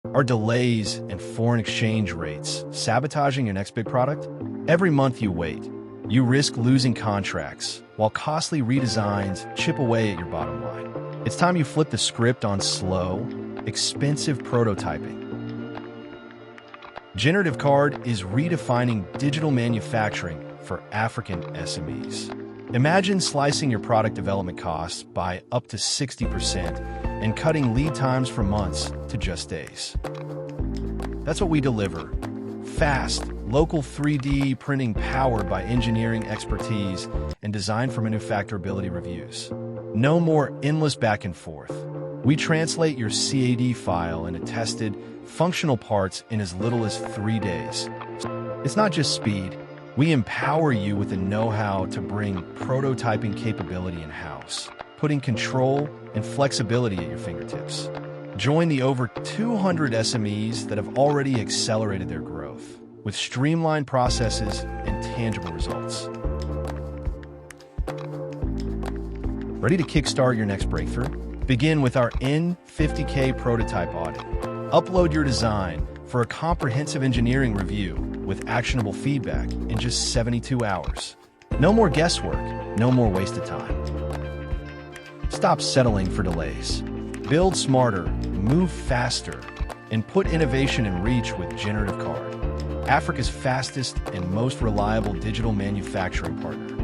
Are delays and foreign exchange rates sabotaging your next big product? Every month you wait, you risk losing contracts, while costly redesigns chip away at your bottom line. It's time you flip the script on slow, expensive prototyping. Generative CAD is redefining digital manufacturing for African SMEs. Imagine slicing your product development costs by up to 60% and cutting lead times from months to just days. That's what we deliver. Fast, local 3D printing powered by engineering expertise and designed for manufacturability reviews. No more endless back and forth. We translate your CAD file into tested, functional parts in as little as 3 days. It's not just speed. We empower you with the know-how to bring prototyping capability in-house, putting control and flexibility at your fingertips. Join the over 200 SMEs that have already accelerated their growth with streamlined processes and tangible results. Ready to kickstart your next breakthrough? Begin with our N50K Prototype Audit. Upload your design for a comprehensive engineering review with actionable feedback in just 72 hours. No more guesswork, no more wasted time. Stop settling for delays. Build smarter, move faster, and put innovation in reach with Generative CAD, Africa's fastest and most reliable digital manufacturing partner.